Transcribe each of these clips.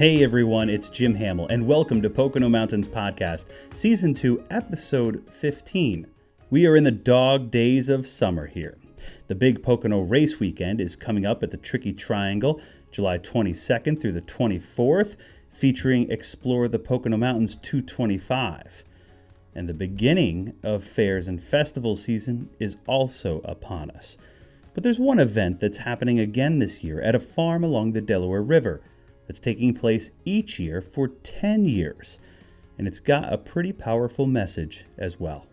Hey everyone, it's Jim Hamill, and welcome to Pocono Mountains Podcast, Season 2, Episode 15. We are in the dog days of summer here. The big Pocono race weekend is coming up at the Tricky Triangle, July 22nd through the 24th, featuring Explore the Pocono Mountains 225. And the beginning of fairs and festival season is also upon us. But there's one event that's happening again this year at a farm along the Delaware River. It's taking place each year for 10 years, and it's got a pretty powerful message as well.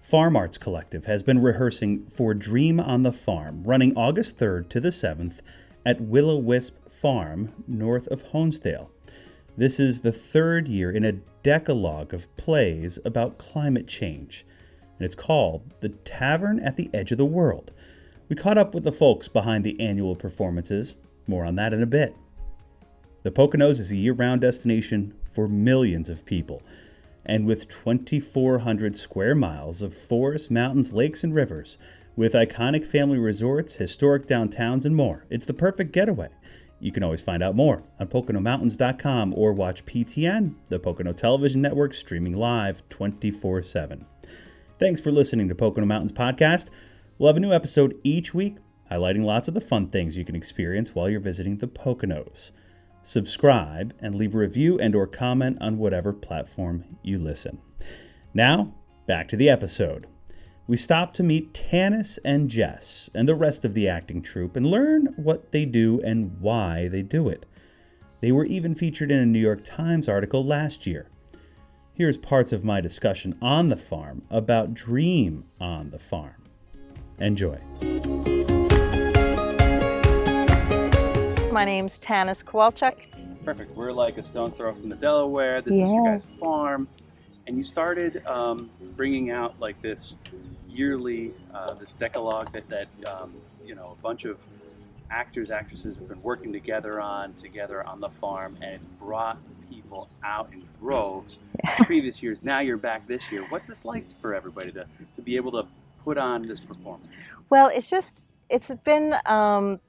Farm Arts Collective has been rehearsing for Dream on the Farm, running August 3rd to the 7th at Will-O-Wisp Farm, north of Honesdale. This is the third year in a decalogue of plays about climate change, and it's called The Tavern at the Edge of the World. We caught up with the folks behind the annual performances. More on that in a bit. The Poconos is a year-round destination for millions of people, and with 2,400 square miles of forests, mountains, lakes, and rivers, with iconic family resorts, historic downtowns, and more, it's the perfect getaway. You can always find out more on PoconoMountains.com or watch PTN, the Pocono Television Network, streaming live 24/7. Thanks for listening to Pocono Mountains Podcast. We'll have a new episode each week, highlighting lots of the fun things you can experience while you're visiting the Poconos. Subscribe and leave a review and or comment on whatever platform you listen. Now, back to the episode. We stop to meet Tanis and Jess and the rest of the acting troupe and learn what they do and why they do it. They were even featured in a New York Times article last year. Here's parts of my discussion on the farm about Dream on the Farm. Enjoy. My name's Tanis Kowalczyk. Perfect. We're like a stone's throw from the Delaware. This is your guys' farm. And you started bringing out like this yearly, this decalogue that a bunch of actors, actresses have been working together on the farm. And it's brought people out in droves previous years. Now you're back this year. What's this like for everybody to be able to put on this performance? Well, it's been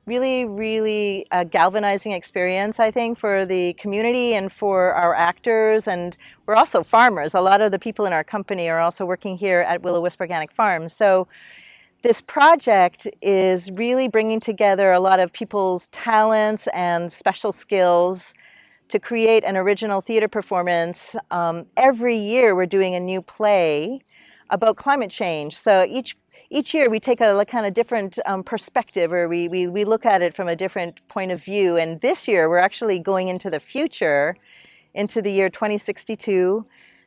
really a galvanizing experience, I think, for the community and for our actors. And we're also farmers. A lot of the people in our company are also working here at Will-O-Wisp Organic Farm. So this project is really bringing together a lot of people's talents and special skills to create an original theater performance. Every year we're doing a new play about climate change. So each year we take a kind of different perspective, or we look at it from a different point of view. And this year we're actually going into the future, into the year 2062,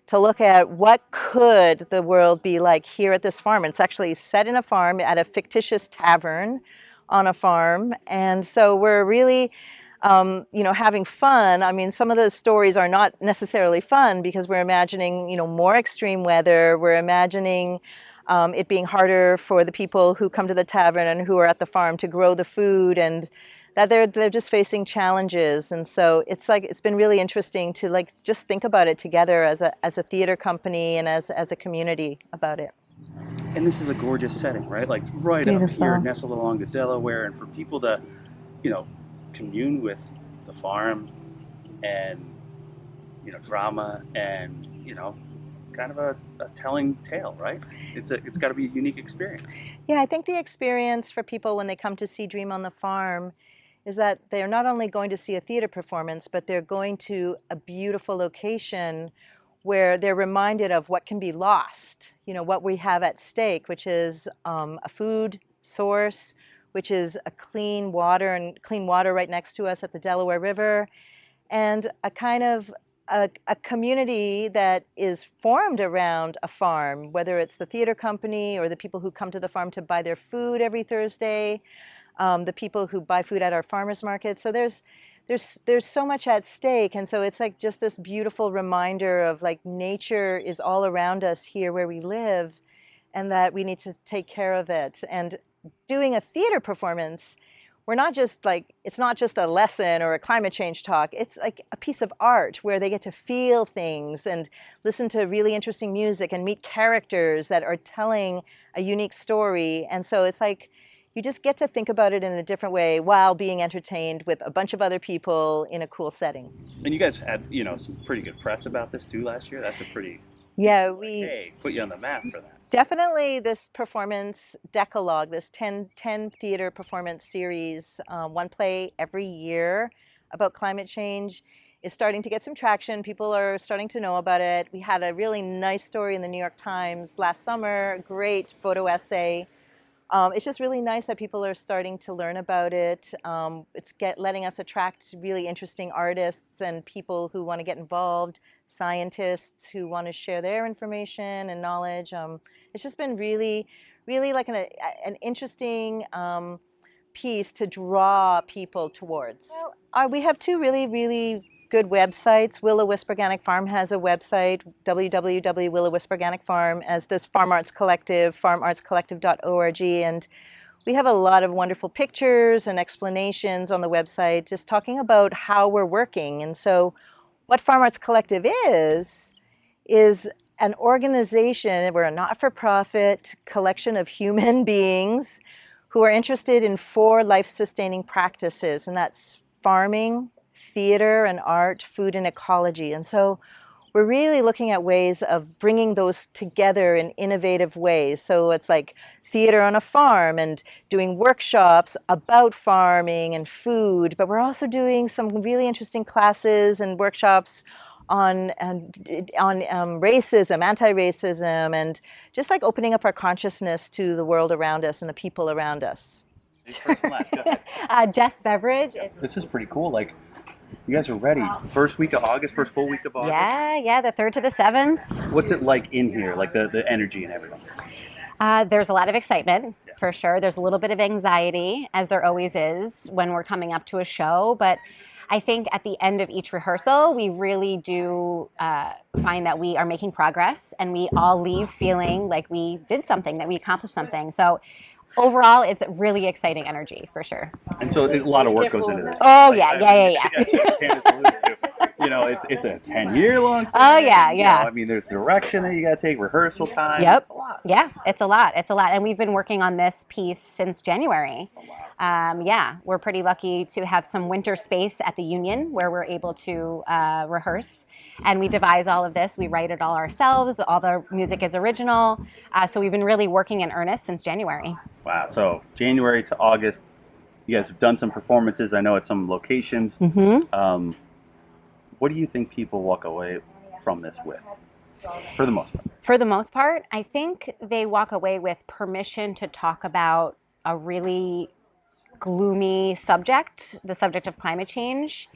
to look at what could the world be like here at this farm. It's actually set in a farm at a fictitious tavern on a farm. And so we're really having fun. I mean, some of the stories are not necessarily fun because we're imagining, more extreme weather. We're imagining it being harder for the people who come to the tavern and who are at the farm to grow the food, and that they're just facing challenges. And so it's been really interesting to just think about it together as a theater company and as a community about it. And this is a gorgeous setting, right? Like right Beautiful. Up here, nestled along the Delaware, and for people to, commune with the farm and, drama and, kind of a telling tale, right? It's got to be a unique experience. Yeah, I think the experience for people when they come to see Dream on the Farm is that they're not only going to see a theater performance, but they're going to a beautiful location where they're reminded of what can be lost, what we have at stake, which is a food source, which is a clean water right next to us at the Delaware River, and a kind of a community that is formed around a farm, whether it's the theater company or the people who come to the farm to buy their food every Thursday, the people who buy food at our farmers market. So there's so much at stake, and so it's like just this beautiful reminder of nature is all around us here where we live, and that we need to take care of it. And doing a theater performance, we're not just it's not just a lesson or a climate change talk. It's like a piece of art where they get to feel things and listen to really interesting music and meet characters that are telling a unique story. And so it's you just get to think about it in a different way while being entertained with a bunch of other people in a cool setting. And you guys had, some pretty good press about this too last year. That's a pretty, Yeah, hey, put you on the map for that. Definitely this performance decalogue, this 10 theater performance series, one play every year about climate change, is starting to get some traction. People are starting to know about it. We had a really nice story in the New York Times last summer, great photo essay. It's just really nice that people are starting to learn about it. It's letting us attract really interesting artists and people who want to get involved, scientists who want to share their information and knowledge. It's just been really, really like an interesting piece to draw people towards. Well, we have two really, really good websites. Will-O-Wisp Organic Farm has a website, www.Will-O-Wisp Organic Farm, as does Farm Arts Collective, farmartscollective.org. And we have a lot of wonderful pictures and explanations on the website just talking about how we're working. And so what Farm Arts Collective is an organization. We're a not-for-profit collection of human beings who are interested in 4 life-sustaining practices, and that's farming, theater and art, food and ecology. And so we're really looking at ways of bringing those together in innovative ways. So it's like theater on a farm and doing workshops about farming and food, but we're also doing some really interesting classes and workshops on racism, anti-racism, and just like opening up our consciousness to the world around us and the people around us. First and last, go ahead. Jess Beveridge. This is pretty cool. Like, you guys are ready. First week of August, first full week of August? Yeah, the 3rd to the 7th. What's it like in here, like the energy and everything? There's a lot of excitement, for sure. There's a little bit of anxiety, as there always is when we're coming up to a show. But I think at the end of each rehearsal, we really do find that we are making progress, and we all leave feeling like we did something, that we accomplished something. So overall, it's really exciting energy, for sure. And so a lot of work goes into this. Oh, Like, yeah. Candace alluded to. It's a 10-year-long thing. Oh, yeah. There's direction that you got to take, rehearsal time. Yep. It's a lot. Yeah, it's a lot. And we've been working on this piece since January. Oh, wow. We're pretty lucky to have some winter space at the Union where we're able to rehearse. And we devise all of this. We write it all ourselves. All the music is original. So we've been really working in earnest since January. Wow. So January to August, you guys have done some performances. I know at some locations. Mm-hmm. What do you think people walk away from this with, for the most part? For the most part, I think they walk away with permission to talk about a really gloomy subject, the subject of climate change,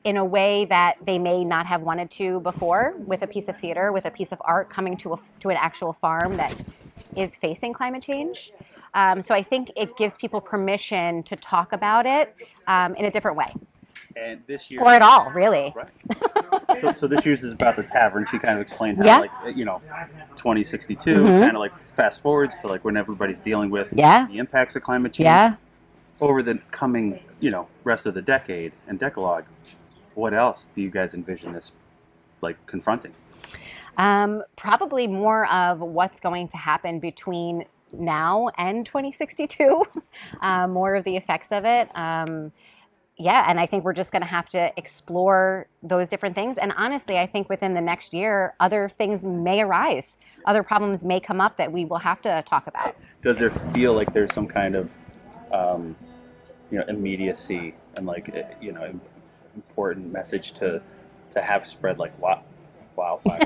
in a way that they may not have wanted to before, with a piece of theater, with a piece of art coming to an actual farm that is facing climate change. So I think it gives people permission to talk about it in a different way. And this year, or at all, really. Right. So this year's is about the tavern. She kind of explained how, 2062, kind of like fast forwards to like when everybody's dealing with the impacts of climate change over the coming, rest of the decade and decalogue. What else do you guys envision this like confronting? Probably more of what's going to happen between now and 2062. More of the effects of it. And I think we're just going to have to explore those different things. And honestly, I think within the next year, other things may arise. Other problems may come up that we will have to talk about. Does there feel like there's some kind of, immediacy and like, important message to have spread like wildfire?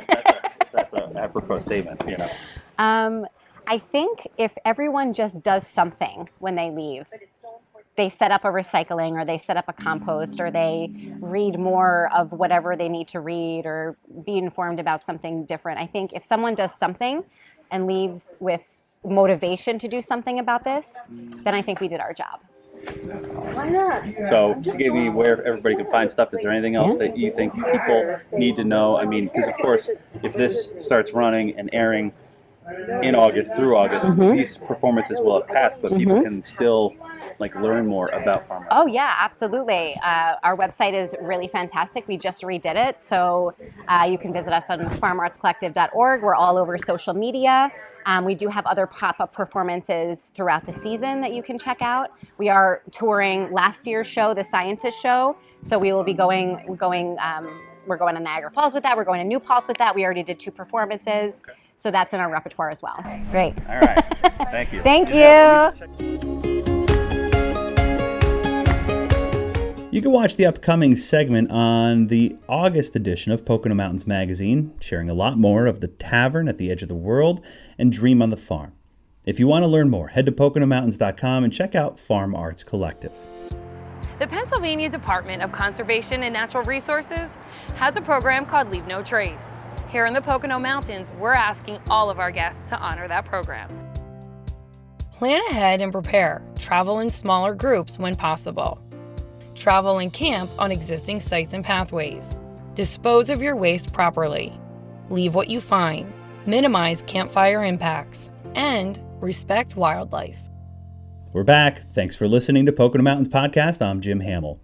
That's an apropos statement, I think if everyone just does something when they leave, they set up a recycling or they set up a compost or they read more of whatever they need to read or be informed about something different. I think if someone does something and leaves with motivation to do something about this, then I think we did our job. Why not? So you gave me where everybody can find stuff. Is there anything else that you think people need to know? I mean, because of course, if this starts running and airing in August through August, these performances will have passed, but people can still like learn more about farm arts. Oh yeah, absolutely. Our website is really fantastic. We just redid it, so you can visit us on farmartscollective.org. We're all over social media. We do have other pop-up performances throughout the season that you can check out. We are touring last year's show, the Scientist Show, so we will be going. We're going to Niagara Falls with that. We're going to New Paltz with that. We already did 2 performances, so that's in our repertoire as well. Great. All right. Thank you. Thank you. You can watch the upcoming segment on the August edition of Pocono Mountains Magazine, sharing a lot more of the tavern at the edge of the world and Dream on the Farm. If you want to learn more, head to PoconoMountains.com and check out Farm Arts Collective. The Pennsylvania Department of Conservation and Natural Resources has a program called Leave No Trace. Here in the Pocono Mountains, we're asking all of our guests to honor that program. Plan ahead and prepare. Travel in smaller groups when possible. Travel and camp on existing sites and pathways. Dispose of your waste properly. Leave what you find. Minimize campfire impacts. And respect wildlife. We're back. Thanks for listening to Pocono Mountains Podcast. I'm Jim Hamill.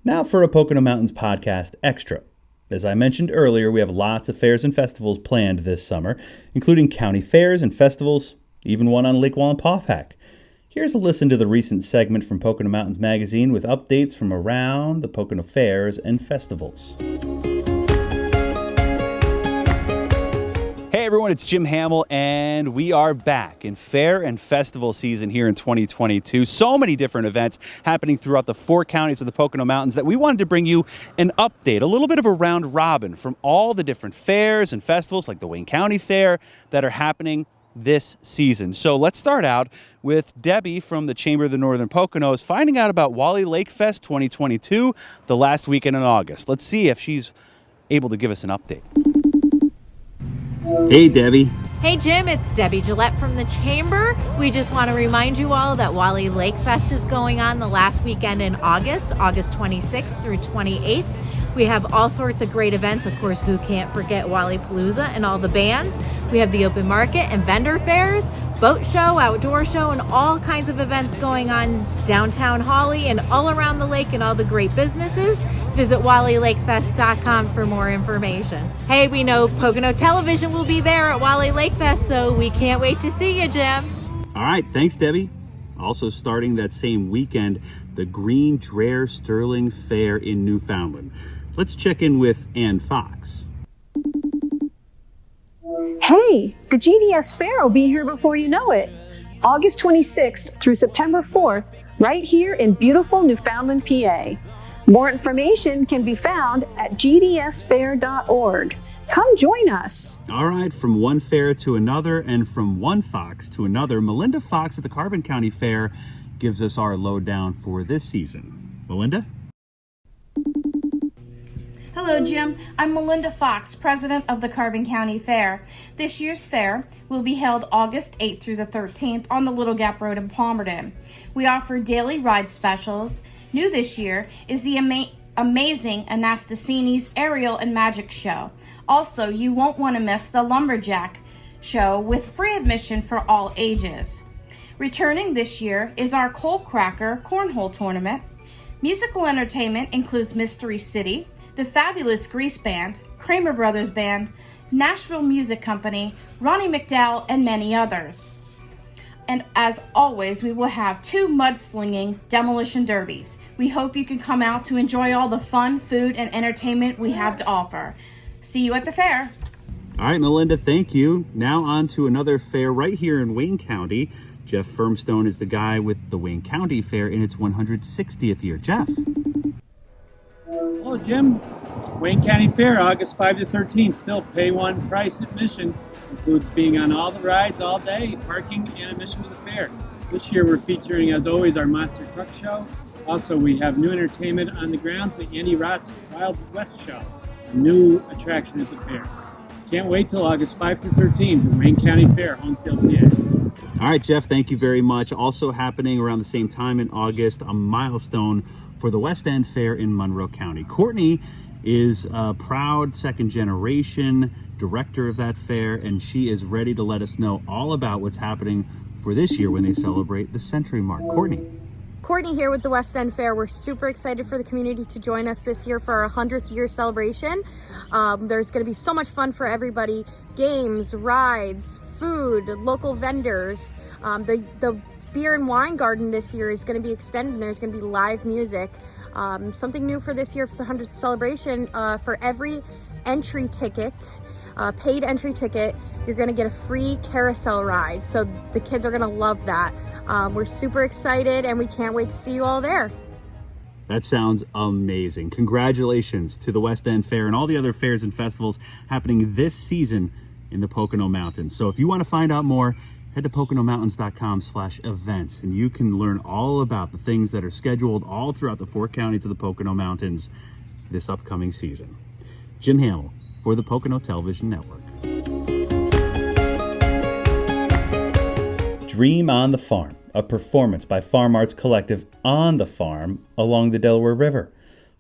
Now for a Pocono Mountains Podcast Extra. As I mentioned earlier, we have lots of fairs and festivals planned this summer, including county fairs and festivals, even one on Lake Wallenpaupack. Here's a listen to the recent segment from Pocono Mountains Magazine with updates from around the Pocono fairs and festivals. Hey everyone, it's Jim Hamill, and we are back in fair and festival season here in 2022. So many different events happening throughout the 4 counties of the Pocono Mountains that we wanted to bring you an update, a little bit of a round robin from all the different fairs and festivals like the Wayne County Fair that are happening this season. So let's start out with Debbie from the Chamber of the Northern Poconos finding out about Wally Lake Fest 2022, the last weekend in August. Let's see if she's able to give us an update. Hey, Debbie. Hey, Jim, it's Debbie Gillette from the Chamber. We just want to remind you all that Wally Lake Fest is going on the last weekend in August 26th through 28th. We have all sorts of great events. Of course, who can't forget Wally Palooza and all the bands. We have the open market and vendor fairs, boat show, outdoor show, and all kinds of events going on downtown Holly and all around the lake and all the great businesses. Visit WallyLakeFest.com for more information. Hey, we know Pocono Television will be there at Wally Lake Fest, so we can't wait to see you, Jim. All right, thanks, Debbie. Also starting that same weekend, the Green Dreher Sterling Fair in Newfoundland. Let's check in with Ann Fox. Hey, the GDS Fair will be here before you know it. August 26th through September 4th, right here in beautiful Newfoundland, PA. More information can be found at gdsfair.org. Come join us. All right, from one fair to another and from one Fox to another, Melinda Fox at the Carbon County Fair gives us our lowdown for this season. Melinda? Hello, Jim. I'm Melinda Fox, president of the Carbon County Fair. This year's fair will be held August 8th through the 13th on the Little Gap Road in Palmerton. We offer daily ride specials. New this year is the amazing Anastasini's Aerial and Magic Show. Also, you won't want to miss the Lumberjack Show with free admission for all ages. Returning this year is our Coal Cracker Cornhole Tournament. Musical entertainment includes Mystery City, the Fabulous Grease Band, Kramer Brothers Band, Nashville Music Company, Ronnie McDowell, and many others. And as always, we will have 2 mudslinging demolition derbies. We hope you can come out to enjoy all the fun, food, and entertainment we have to offer. See you at the fair. All right, Melinda, thank you. Now on to another fair right here in Wayne County. Jeff Firmstone is the guy with the Wayne County Fair in its 160th year. Jeff. Hello, Jim. Wayne County Fair, August 5 to 13. Still pay one price admission. Includes being on all the rides all day, parking, and admission to the fair. This year we're featuring, as always, our Monster Truck Show. Also, we have new entertainment on the grounds, the Andy Rott's Wild West Show, a new attraction at the fair. Can't wait till August 5 to 13 for Wayne County Fair, Honesdale, PA. All right, Jeff, thank you very much. Also happening around the same time in August, a milestone for the West End Fair in Monroe County. Courtney is a proud second-generation director of that fair, and she is ready to let us know all about what's happening for this year when they celebrate the century mark. Courtney here with the West End Fair. We're super excited for the community to join us this year for our 100th year celebration. There's going to be so much fun for everybody. Games, rides, food, local vendors. The beer and wine garden this year is going to be extended, and there's going to be live music. Something new for this year for the 100th celebration, for every entry ticket, paid entry ticket, you're going to get a free carousel ride. So the kids are going to love that. We're super excited, and we can't wait to see you all there. That sounds amazing. Congratulations to the West End Fair and all the other fairs and festivals happening this season in the Pocono Mountains. So if you want to find out more, head to poconomountains.com/events, and you can learn all about the things that are scheduled all throughout the 4 counties of the Pocono Mountains this upcoming season. Jim Hamill for the Pocono Television Network. Dream on the Farm, a performance by Farm Arts Collective on the farm along the Delaware River,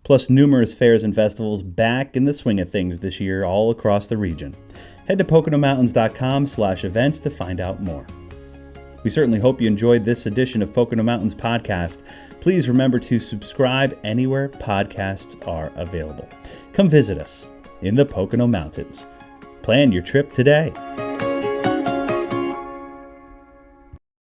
plus numerous fairs and festivals back in the swing of things this year all across the region. Head to poconomountains.com/events to find out more. We certainly hope you enjoyed this edition of Pocono Mountains Podcast. Please remember to subscribe anywhere podcasts are available. Come visit us in the Pocono Mountains. Plan your trip today.